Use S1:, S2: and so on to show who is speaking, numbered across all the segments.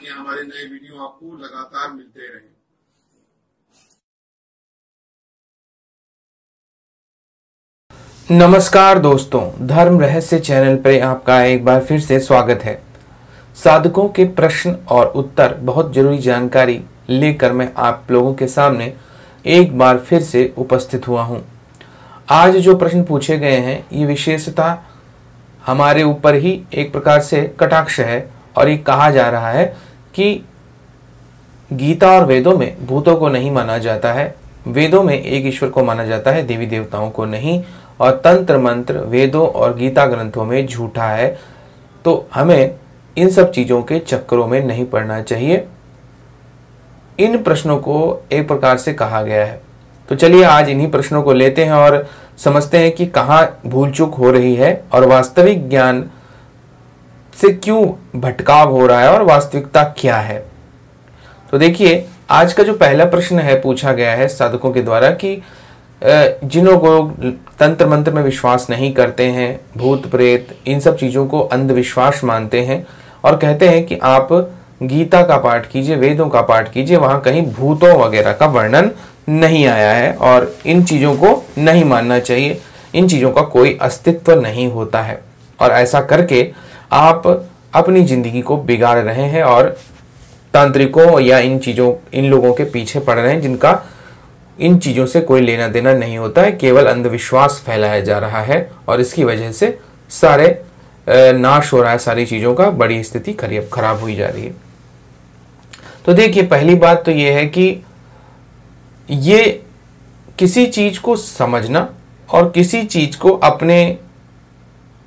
S1: ताकि हमारे नए वीडियो आपको लगातार मिलते रहें।
S2: नमस्कार दोस्तों, धर्म रहस्य चैनल पर आपका एक बार फिर से स्वागत है। साधकों के प्रश्न और उत्तर बहुत जरूरी जानकारी लेकर मैं आप लोगों के सामने एक बार फिर से उपस्थित हुआ हूं। आज जो प्रश्न पूछे गए हैं ये विशेषता हमारे ऊपर ही एक प्रकार से कटाक्ष है और ये कहा जा रहा है कि गीता और वेदों में भूतों को नहीं माना जाता है, वेदों में एक ईश्वर को माना जाता है, देवी देवताओं को नहीं, और तंत्र मंत्र वेदों और गीता ग्रंथों में झूठा है। तो हमें इन सब चीजों के चक्करों में नहीं पड़ना चाहिए। इन प्रश्नों को एक प्रकार से कहा गया है। तो चलिए आज इन्हीं प्रश्नों को लेते हैं और समझते हैं कि कहाँ भूल चूक हो रही है और वास्तविक ज्ञान से क्यों भटकाव हो रहा है और वास्तविकता क्या है। तो देखिए, आज का जो पहला प्रश्न है पूछा गया है साधकों के द्वारा कि जिन्हों को तंत्र मंत्र में विश्वास नहीं करते हैं, भूत प्रेत इन सब चीजों को अंधविश्वास मानते हैं और कहते हैं कि आप गीता का पाठ कीजिए, वेदों का पाठ कीजिए, वहां कहीं भूतों वगैरह का वर्णन नहीं आया है और इन चीजों को नहीं मानना चाहिए, इन चीजों का कोई अस्तित्व नहीं होता है। और ऐसा करके आप अपनी जिंदगी को बिगाड़ रहे हैं और तांत्रिकों या इन लोगों के पीछे पड़ रहे हैं जिनका इन चीजों से कोई लेना देना नहीं होता है, केवल अंधविश्वास फैलाया जा रहा है और इसकी वजह से सारे नाश हो रहा है, सारी चीजों का बड़ी स्थिति खराब हुई जा रही है। तो देखिए, पहली बात तो यह है कि ये किसी चीज को समझना और किसी चीज को अपने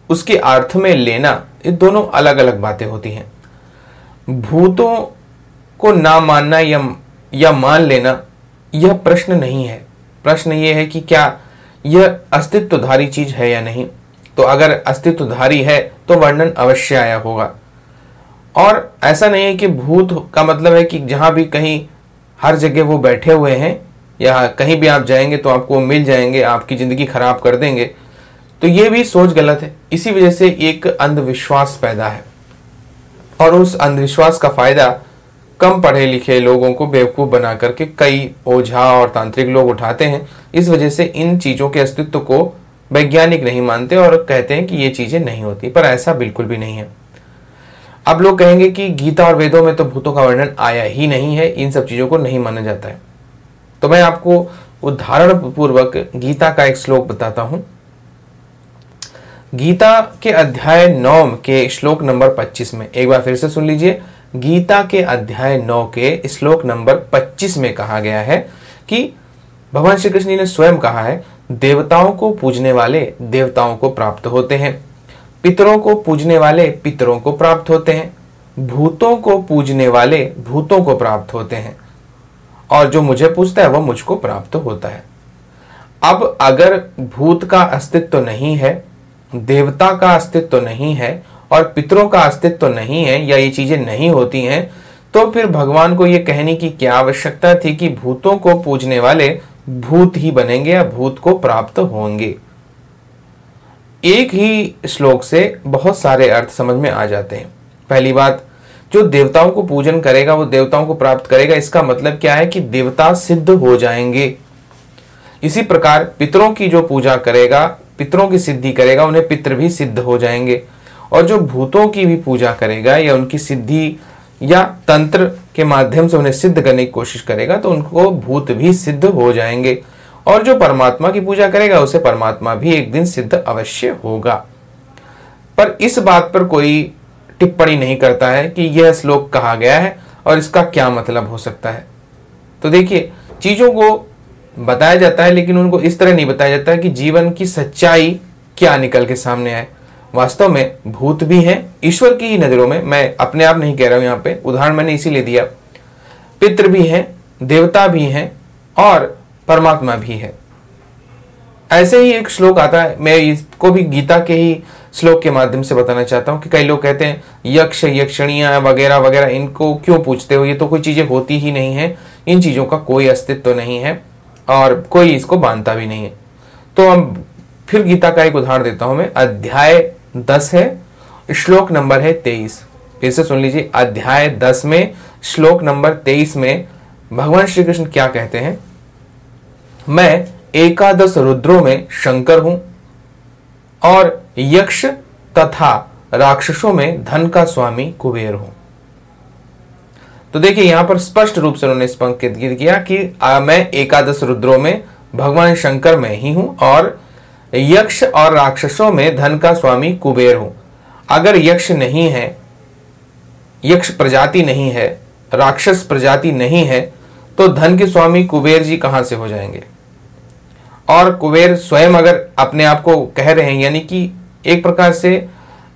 S2: उसके अर्थ में लेना, ये दोनों अलग अलग बातें होती हैं। भूतों को ना मानना या मान लेना यह प्रश्न नहीं है। प्रश्न यह है कि क्या यह अस्तित्वधारी चीज है या नहीं। तो अगर अस्तित्वधारी है तो वर्णन अवश्य आया होगा। और ऐसा नहीं है कि भूत का मतलब है कि जहां भी कहीं हर जगह वो बैठे हुए हैं या कहीं भी आप जाएंगे तो आपको मिल जाएंगे, आपकी जिंदगी खराब कर देंगे। तो ये भी सोच गलत है। इसी वजह से एक अंधविश्वास पैदा है और उस अंधविश्वास का फायदा कम पढ़े लिखे लोगों को बेवकूफ बना करके कई ओझा और तांत्रिक लोग उठाते हैं। इस वजह से इन चीजों के अस्तित्व को वैज्ञानिक नहीं मानते और कहते हैं कि ये चीजें नहीं होती, पर ऐसा बिल्कुल भी नहीं है। अब लोग कहेंगे कि गीता और वेदों में तो भूतों का वर्णन आया ही नहीं है, इन सब चीजों को नहीं माना जाता है। तो मैं आपको उदाहरण पूर्वक गीता का एक श्लोक बताता हूं। गीता के अध्याय 9 के श्लोक नंबर 25 में, एक बार फिर से सुन लीजिए, गीता के अध्याय 9 के श्लोक नंबर 25 में कहा गया है कि भगवान श्री कृष्ण ने स्वयं कहा है, देवताओं को पूजने वाले देवताओं को प्राप्त होते हैं, पितरों को पूजने वाले पितरों को प्राप्त होते हैं, भूतों को पूजने वाले भूतों को प्राप्त होते हैं, और जो मुझे पूजता है वह मुझको प्राप्त होता है। अब अगर भूत का अस्तित्व नहीं है, देवता का अस्तित्व नहीं है और पितरों का अस्तित्व नहीं है या ये चीजें नहीं होती हैं, तो फिर भगवान को ये कहने की क्या आवश्यकता थी कि भूतों को पूजने वाले भूत ही बनेंगे या भूत को प्राप्त होंगे। एक ही श्लोक से बहुत सारे अर्थ समझ में आ जाते हैं। पहली बात, जो देवताओं को पूजन करेगा वो देवताओं को प्राप्त करेगा, इसका मतलब क्या है कि देवता सिद्ध हो जाएंगे। इसी प्रकार पितरों की जो पूजा करेगा, पितरों की सिद्धि करेगा, उन्हें पितर भी सिद्ध हो जाएंगे। और जो भूतों की भी पूजा करेगा या उनकी सिद्धि या तंत्र के माध्यम से उन्हें सिद्ध करने की कोशिश करेगा तो उनको भूत भी सिद्ध हो जाएंगे। और जो परमात्मा की पूजा करेगा उसे परमात्मा भी एक दिन सिद्ध अवश्य होगा। पर इस बात पर कोई टिप्पणी नहीं करता है कि यह श्लोक कहा गया है और इसका क्या मतलब हो सकता है। तो देखिए, चीजों को बताया जाता है लेकिन उनको इस तरह नहीं बताया जाता है कि जीवन की सच्चाई क्या निकल के सामने आए। वास्तव में भूत भी हैं ईश्वर की ही नजरों में, मैं अपने आप नहीं कह रहा हूं, यहाँ पे उदाहरण मैंने इसीलिए दिया। पितृ भी हैं, देवता भी हैं और परमात्मा भी है। ऐसे ही एक श्लोक आता है, मैं इसको भी गीता के ही श्लोक के माध्यम से बताना चाहता हूं कि कई लोग कहते हैं यक्ष यक्षणियां वगैरह वगैरह इनको क्यों पूछते हो, ये तो कोई चीजें होती ही नहीं है, इन चीजों का कोई अस्तित्व नहीं है और कोई इसको मानता भी नहीं है। तो हम फिर गीता का एक उदाहरण देता हूं मैं। अध्याय 10 है, श्लोक नंबर है 23। फिर से सुन लीजिए, अध्याय 10 में श्लोक नंबर 23 में भगवान श्री कृष्ण क्या कहते हैं? मैं एकादश रुद्रों में शंकर हूं और यक्ष तथा राक्षसों में धन का स्वामी कुबेर हूं। तो देखिए यहां पर स्पष्ट रूप से उन्होंने स्पष्ट किया कि मैं एकादश रुद्रों में भगवान शंकर में ही हूं और यक्ष और राक्षसों में धन का स्वामी कुबेर हूं। अगर यक्ष नहीं है, यक्ष प्रजाति नहीं है, राक्षस प्रजाति नहीं है, तो धन के स्वामी कुबेर जी कहां से हो जाएंगे? और कुबेर स्वयं अगर अपने आप को कह रहे हैं, यानी कि एक प्रकार से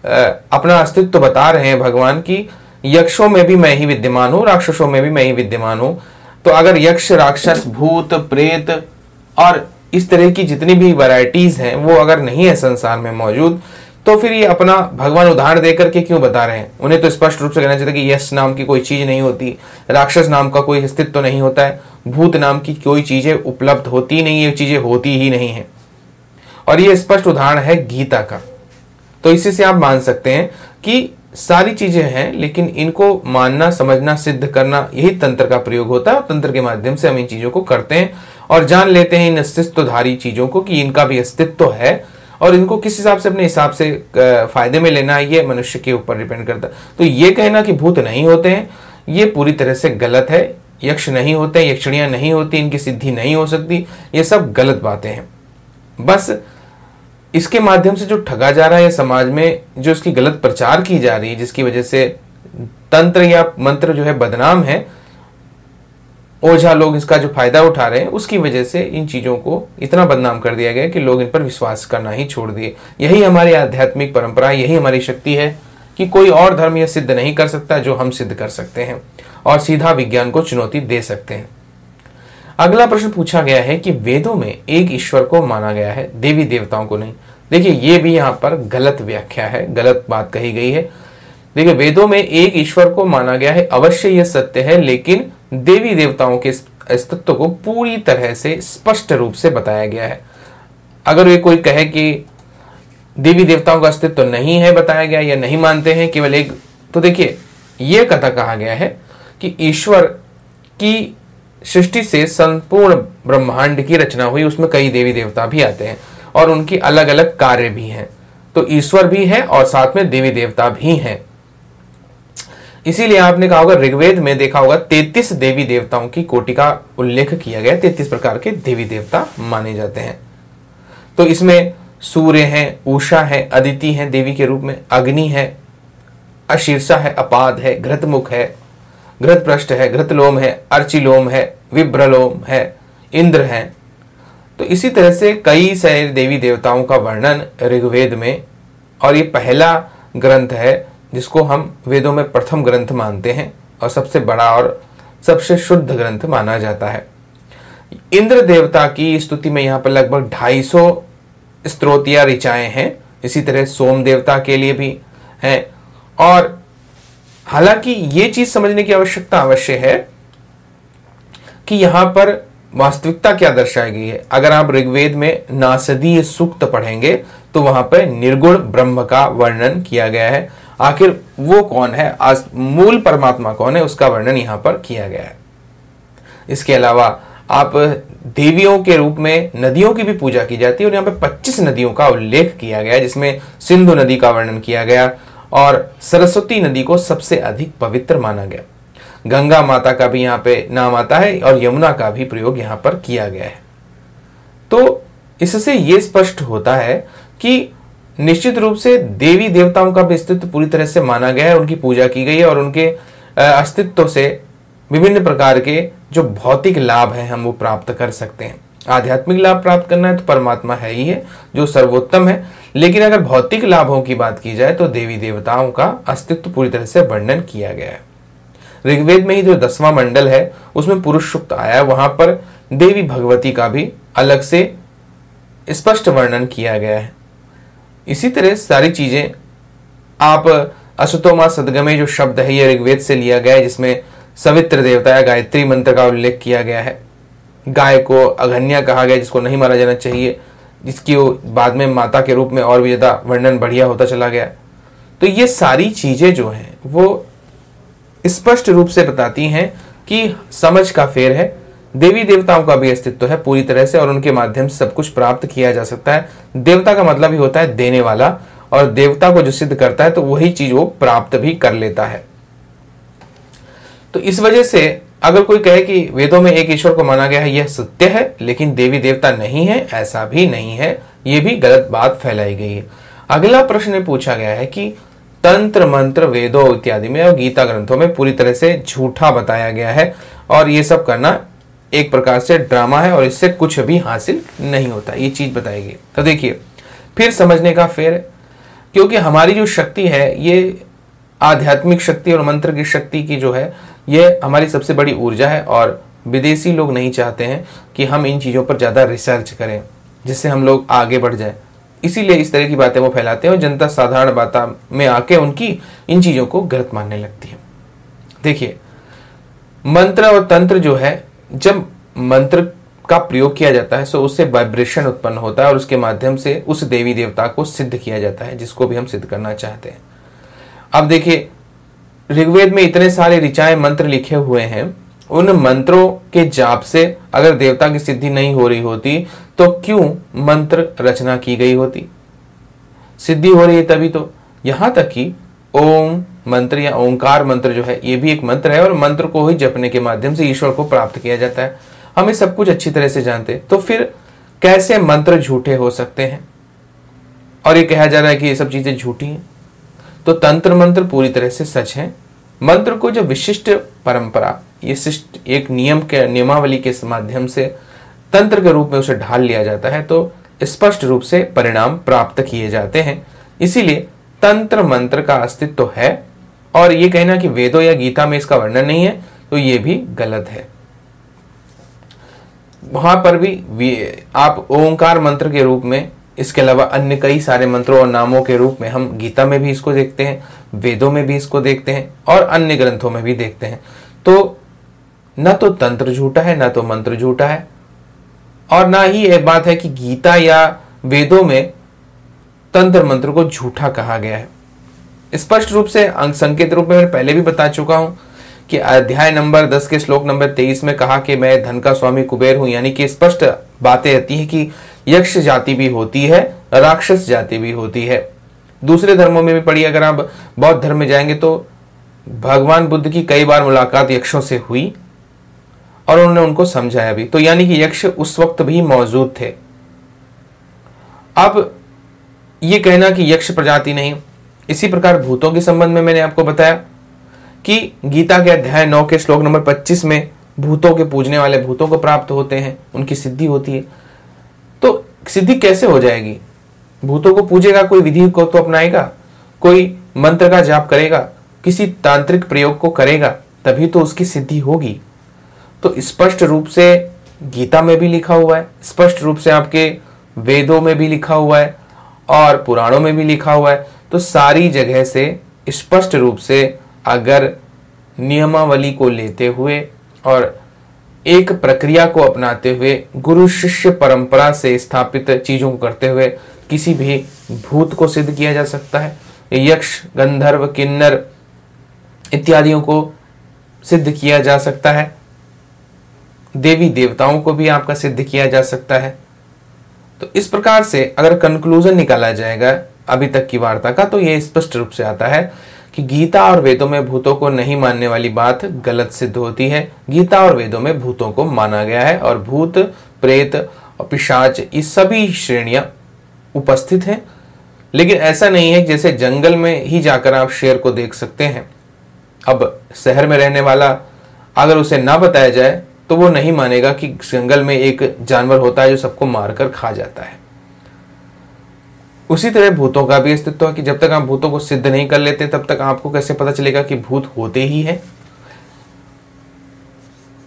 S2: अपना अस्तित्व बता रहे हैं भगवान की यक्षों में भी मैं ही विद्यमान हूं, राक्षसों में भी मैं ही विद्यमान हूं। तो अगर यक्ष, राक्षस, भूत, प्रेत और इस तरह की जितनी भी वैरायटीज हैं वो अगर नहीं है संसार में मौजूद, तो फिर ये अपना भगवान उदाहरण देकर के क्यों बता रहे हैं? उन्हें तो स्पष्ट रूप से कहना चाहिए कि यश नाम की कोई चीज नहीं होती, राक्षस नाम का कोई अस्तित्व तो नहीं होता है, भूत नाम की कोई चीजें उपलब्ध होती नहीं, ये चीजें होती ही नहीं है। और ये स्पष्ट उदाहरण है गीता का। तो इसी से आप मान सकते हैं कि सारी चीजें हैं, लेकिन इनको मानना, समझना, सिद्ध करना, यही तंत्र का प्रयोग होता है। तंत्र के माध्यम से हम इन चीजों को करते हैं और जान लेते हैं इन अस्तित्वधारी चीजों को कि इनका भी अस्तित्व है और इनको किस हिसाब से, अपने हिसाब से फायदे में लेना है, ये मनुष्य के ऊपर डिपेंड करता है। तो ये कहना कि भूत नहीं होते हैं, ये पूरी तरह से गलत है। यक्ष नहीं होते, यक्षिणियां नहीं होती, इनकी सिद्धि नहीं हो सकती, ये सब गलत बातें हैं। बस इसके माध्यम से जो ठगा जा रहा है समाज में, जो इसकी गलत प्रचार की जा रही है, जिसकी वजह से तंत्र या मंत्र जो है बदनाम है, ओझा लोग इसका जो फायदा उठा रहे हैं, उसकी वजह से इन चीजों को इतना बदनाम कर दिया गया कि लोग इन पर विश्वास करना ही छोड़ दिए। यही हमारी आध्यात्मिक परंपरा, यही हमारी शक्ति है कि कोई और धर्म यह सिद्ध नहीं कर सकता जो हम सिद्ध कर सकते हैं और सीधा विज्ञान को चुनौती दे सकते हैं। अगला प्रश्न पूछा गया है कि वेदों में एक ईश्वर को माना गया है, देवी देवताओं को नहीं। देखिए ये भी यहाँ पर गलत व्याख्या है, गलत बात कही गई है। देखिए वेदों में एक ईश्वर को माना गया है, अवश्य यह सत्य है, लेकिन देवी देवताओं के अस्तित्व को पूरी तरह से स्पष्ट रूप से बताया गया है। अगर वे कोई कहे कि देवी देवताओं का अस्तित्व नहीं है बताया गया या नहीं मानते हैं केवल एक, तो देखिए यह कथा कहा गया है कि ईश्वर की सृष्टि से संपूर्ण ब्रह्मांड की रचना हुई, उसमें कई देवी देवता भी आते हैं और उनकी अलग अलग कार्य भी हैं। तो ईश्वर भी है और साथ में देवी देवता भी हैं। इसीलिए आपने कहा होगा, ऋग्वेद में देखा होगा 33 देवी देवताओं की कोटि का उल्लेख किया गया, 33 प्रकार के देवी देवता माने जाते हैं। तो इसमें सूर्य है, उषा है, अदिति है देवी के रूप में, अग्नि है, अशीर्षा है, अपाद है, घृतमुख है, घृतपृष्ठ है, घृतलोम है, अर्चिलोम है, विभ्रलोम है, इंद्र है। तो इसी तरह से कई सारे देवी देवताओं का वर्णन ऋग्वेद में, और ये पहला ग्रंथ है जिसको हम वेदों में प्रथम ग्रंथ मानते हैं और सबसे बड़ा और सबसे शुद्ध ग्रंथ माना जाता है। इंद्र देवता की स्तुति में यहाँ पर लगभग 250 स्तोत्र या ऋचाएं हैं। इसी तरह सोम देवता के लिए भी हैं। और हालांकि ये चीज समझने की आवश्यकता अवश्य है कि यहां पर वास्तविकता क्या दर्शाई गई है। अगर आप ऋग्वेद में नासदीय सूक्त पढ़ेंगे तो वहां पर निर्गुण ब्रह्म का वर्णन किया गया है। आखिर वो कौन है, मूल परमात्मा कौन है, उसका वर्णन यहां पर किया गया है। इसके अलावा आप देवियों के रूप में नदियों की भी पूजा की जाती है और यहाँ पे 25 नदियों का उल्लेख किया गया है, जिसमें सिंधु नदी का वर्णन किया गया और सरस्वती नदी को सबसे अधिक पवित्र माना गया। गंगा माता का भी यहाँ पे नाम आता है और यमुना का भी प्रयोग यहाँ पर किया गया है। तो इससे ये स्पष्ट होता है कि निश्चित रूप से देवी देवताओं का भी अस्तित्व पूरी तरह से माना गया है, उनकी पूजा की गई है और उनके अस्तित्व से विभिन्न प्रकार के जो भौतिक लाभ हैं हम वो प्राप्त कर सकते हैं। आध्यात्मिक लाभ प्राप्त करना है तो परमात्मा है ही है जो सर्वोत्तम है, लेकिन अगर भौतिक लाभों की बात की जाए तो देवी देवताओं का अस्तित्व पूरी तरह से वर्णन किया गया है। ऋग्वेद में ही जो 10वां मंडल है उसमें पुरुष सूक्त आया है, वहां पर देवी भगवती का भी अलग से स्पष्ट वर्णन किया गया है। इसी तरह सारी चीजें आप असुतोमा सदगमे जो शब्द है ये ऋग्वेद से लिया गया है, जिसमें सवित्र देवता या गायत्री मंत्र का उल्लेख किया गया है। गाय को अघन्या कहा गया जिसको नहीं मारा जाना चाहिए, जिसकी बाद में माता के रूप में और भी ज्यादा वर्णन बढ़िया होता चला गया। तो ये सारी चीजें जो हैं वो स्पष्ट रूप से बताती हैं कि समझ का फेर है, देवी देवताओं का भी अस्तित्व है पूरी तरह से, और उनके माध्यम से सब कुछ प्राप्त किया जा सकता है। देवता का मतलब ही होता है देने वाला, और देवता को जो सिद्ध करता है तो वही चीज वो प्राप्त भी कर लेता है। तो इस वजह से अगर कोई कहे कि वेदों में एक ईश्वर को माना गया है, यह सत्य है, लेकिन देवी देवता नहीं है, ऐसा भी नहीं है, यह भी गलत बात फैलाई गई है। अगला प्रश्न पूछा गया है कि तंत्र मंत्र वेदों इत्यादि में और गीता ग्रंथों में पूरी तरह से झूठा बताया गया है, और ये सब करना एक प्रकार से ड्रामा है और इससे कुछ भी हासिल नहीं होता, ये चीज बताएगी। तो देखिए, फिर समझने का फेर है, क्योंकि हमारी जो शक्ति है ये आध्यात्मिक शक्ति और मंत्र की शक्ति की जो है ये हमारी सबसे बड़ी ऊर्जा है, और विदेशी लोग नहीं चाहते हैं कि हम इन चीज़ों पर ज़्यादा रिसर्च करें जिससे हम लोग आगे बढ़ जाए, इसीलिए इस तरह की बातें वो फैलाते हैं और जनता साधारण बातों में आके उनकी इन चीज़ों को गलत मानने लगती है। देखिए, मंत्र और तंत्र जो है, जब मंत्र का प्रयोग किया जाता है तो उससे वाइब्रेशन उत्पन्न होता है और उसके माध्यम से उस देवी देवता को सिद्ध किया जाता है जिसको भी हम सिद्ध करना चाहते हैं। अब देखिए, ऋग्वेद में इतने सारे ऋचाएं मंत्र लिखे हुए हैं, उन मंत्रों के जाप से अगर देवता की सिद्धि नहीं हो रही होती तो क्यों मंत्र रचना की गई होती? सिद्धि हो रही है तभी तो। यहां तक कि ओम मंत्र या ओंकार मंत्र जो है ये भी एक मंत्र है, और मंत्र को ही जपने के माध्यम से ईश्वर को प्राप्त किया जाता है। हम ये सब कुछ अच्छी तरह से जानते हैं, तो फिर कैसे मंत्र झूठे हो सकते हैं? और ये कहा जा रहा है कि ये सब चीजें झूठी हैं। तो तंत्र मंत्र पूरी तरह से सच है। मंत्र को जो विशिष्ट परंपरा, ये एक नियम के नियमावली के माध्यम से तंत्र के रूप में उसे ढाल लिया जाता है तो स्पष्ट रूप से परिणाम प्राप्त किए जाते हैं। इसीलिए तंत्र मंत्र का अस्तित्व है, और ये कहना कि वेदों या गीता में इसका वर्णन नहीं है तो ये भी गलत है। वहां पर भी आप ओंकार मंत्र के रूप में, इसके अलावा अन्य कई सारे मंत्रों और नामों के रूप में हम गीता में भी इसको देखते हैं, वेदों में भी इसको देखते हैं और अन्य ग्रंथों में भी देखते हैं। तो न तो तंत्र झूठा है, न तो मंत्र झूठा है, और ना ही यह बात है कि गीता या वेदों में तंत्र मंत्र को झूठा कहा गया है। स्पष्ट रूप से अंक संकेत रूप में मैंने पहले भी बता चुका हूं कि अध्याय नंबर 10 के श्लोक नंबर 23 में कहा कि मैं धन का स्वामी कुबेर हूं, यानी कि स्पष्ट बातें आती हैं कि यक्ष जाति भी होती है, राक्षस जाति भी होती है। दूसरे धर्मों में भी पढ़ी, अगर आप बौद्ध धर्म में जाएंगे तो भगवान बुद्ध की कई बार मुलाकात यक्षों से हुई और उन्होंने उनको समझाया भी, तो यानी कि यक्ष उस वक्त भी मौजूद थे। अब ये कहना कि यक्ष प्रजाति नहीं, इसी प्रकार भूतों के संबंध में मैंने आपको बताया कि गीता के अध्याय 9 के श्लोक नंबर 25 में भूतों के पूजने वाले भूतों को प्राप्त होते हैं, उनकी सिद्धि होती है। तो सिद्धि कैसे हो जाएगी? भूतों को पूजेगा, कोई विधि को तो अपनाएगा, कोई मंत्र का जाप करेगा, किसी तांत्रिक प्रयोग को करेगा, तभी तो उसकी सिद्धि होगी। तो स्पष्ट रूप से गीता में भी लिखा हुआ है, स्पष्ट रूप से आपके वेदों में भी लिखा हुआ है और पुराणों में भी लिखा हुआ है। तो सारी जगह से स्पष्ट रूप से अगर नियमावली को लेते हुए और एक प्रक्रिया को अपनाते हुए, गुरु शिष्य परंपरा से स्थापित चीजों को करते हुए किसी भी भूत को सिद्ध किया जा सकता है। यक्ष, गंधर्व, किन्नर इत्यादियों को सिद्ध किया जा सकता है। देवी देवताओं को भी आपका सिद्ध किया जा सकता है। तो इस प्रकार से अगर कंक्लूजन निकाला जाएगा अभी तक की वार्ता का, तो यह स्पष्ट रूप से आता है कि गीता और वेदों में भूतों को नहीं मानने वाली बात गलत सिद्ध होती है। गीता और वेदों में भूतों को माना गया है और भूत, प्रेत और पिशाच, ये सभी श्रेणियां उपस्थित हैं। लेकिन ऐसा नहीं है जैसे जंगल में ही जाकर आप शेर को देख सकते हैं। अब शहर में रहने वाला अगर उसे ना बताया जाए तो वो नहीं मानेगा कि जंगल में एक जानवर होता है जो सबको मारकर खा जाता है। उसी तरह भूतों का भी अस्तित्व है कि जब तक आप भूतों को सिद्ध नहीं कर लेते तब तक आपको कैसे पता चलेगा कि भूत होते ही हैं।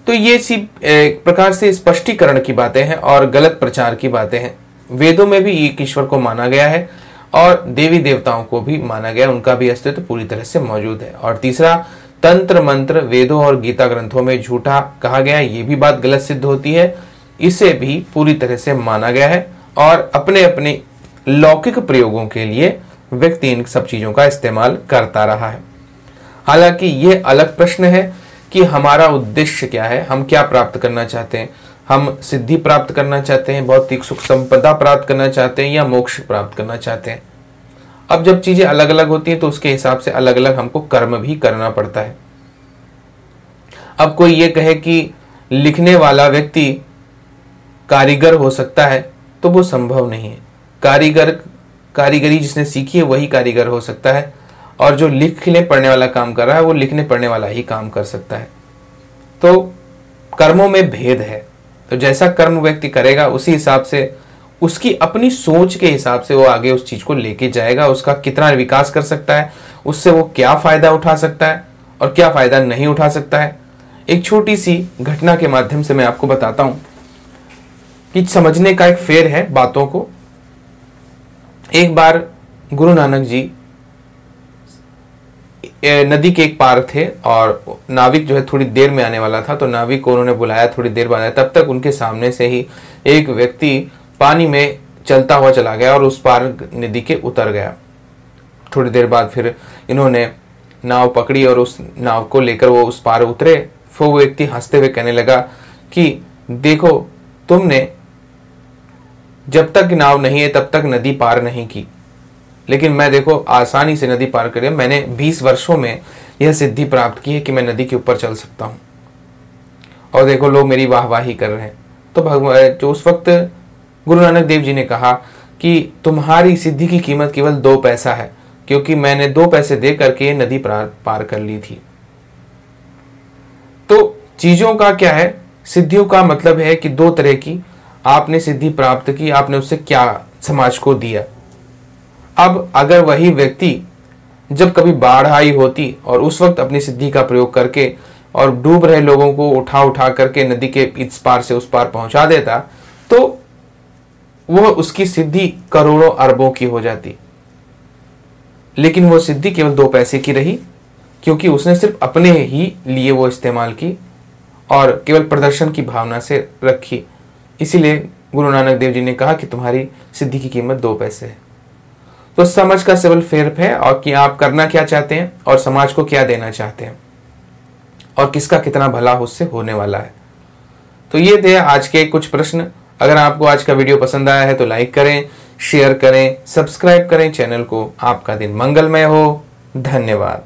S2: तो ये सी एक प्रकार से स्पष्टीकरण की बातें हैं और गलत प्रचार की बातें हैं। वेदों में भी एक ईश्वर को माना गया है और देवी देवताओं को भी माना गया, उनका भी अस्तित्व पूरी तरह से मौजूद है। और तीसरा, तंत्र मंत्र वेदों और गीता ग्रंथों में झूठा कहा गया है, ये भी बात गलत सिद्ध होती है। इसे भी पूरी तरह से माना गया है और अपने अपने लौकिक प्रयोगों के लिए व्यक्ति इन सब चीज़ों का इस्तेमाल करता रहा है। हालांकि ये अलग प्रश्न है कि हमारा उद्देश्य क्या है, हम क्या प्राप्त करना चाहते हैं। हम सिद्धि प्राप्त करना चाहते हैं, भौतिक सुख संपदा प्राप्त करना चाहते हैं, या मोक्ष प्राप्त करना चाहते हैं। अब जब चीजें अलग अलग होती हैं तो उसके हिसाब से अलग अलग हमको कर्म भी करना पड़ता है। अब कोई ये कहे कि लिखने वाला व्यक्ति कारीगर हो सकता है, तो वो संभव नहीं है। कारीगरी जिसने सीखी है वही कारीगर हो सकता है, और जो लिखने पढ़ने वाला काम कर रहा है वो लिखने पढ़ने वाला ही काम कर सकता है। तो कर्मों में भेद है। तो जैसा कर्म व्यक्ति करेगा उसी हिसाब से, उसकी अपनी सोच के हिसाब से वो आगे उस चीज को लेके जाएगा। उसका कितना विकास कर सकता है, उससे वो क्या फायदा उठा सकता है और क्या फायदा नहीं उठा सकता है। एक छोटी सी घटना के माध्यम से मैं आपको बताता हूं कि समझने का एक फेर है बातों को। एक बार गुरु नानक जी नदी के एक पार थे और नाविक जो है थोड़ी देर में आने वाला था, तो नाविक को उन्होंने बुलाया, थोड़ी देर बाद आया। तब तक उनके सामने से ही एक व्यक्ति पानी में चलता हुआ चला गया और उस पार नदी के उतर गया। थोड़ी देर बाद फिर इन्होंने नाव पकड़ी और उस नाव को लेकर वो उस पार उतरे। फिर वो व्यक्ति हंसते हुए कहने लगा कि देखो, तुमने जब तक नाव नहीं है तब तक नदी पार नहीं की, लेकिन मैं देखो आसानी से नदी पार कर, मैंने 20 वर्षों में यह सिद्धि प्राप्त की है कि मैं नदी के ऊपर चल सकता हूं, और देखो लोग मेरी वाहवाही कर रहे हैं। तो भगवान जो उस वक्त गुरु नानक देव जी ने कहा कि तुम्हारी सिद्धि की कीमत केवल 2 पैसा है, क्योंकि मैंने 2 पैसे दे करके ये नदी पार कर ली थी। तो चीजों का क्या है, सिद्धियों का मतलब है कि 2 तरह की आपने सिद्धि प्राप्त की, आपने उससे क्या समाज को दिया। अब अगर वही व्यक्ति जब कभी बाढ़ आई होती और उस वक्त अपनी सिद्धि का प्रयोग करके और डूब रहे लोगों को उठा उठा करके नदी के इस पार से उस पार पहुंचा देता, तो वह उसकी सिद्धि करोड़ों अरबों की हो जाती। लेकिन वो सिद्धि केवल 2 पैसे की रही, क्योंकि उसने सिर्फ अपने ही लिए वो इस्तेमाल की और केवल प्रदर्शन की भावना से रखी। इसीलिए गुरु नानक देव जी ने कहा कि तुम्हारी सिद्धि की कीमत 2 पैसे है। तो समझ का सिर्फ फेर है, और कि आप करना क्या चाहते हैं और समाज को क्या देना चाहते हैं और किसका कितना भला उससे होने वाला है। तो ये थे आज के कुछ प्रश्न। अगर आपको आज का वीडियो पसंद आया है तो लाइक करें, शेयर करें, सब्सक्राइब करें चैनल को। आपका दिन मंगलमय हो। धन्यवाद।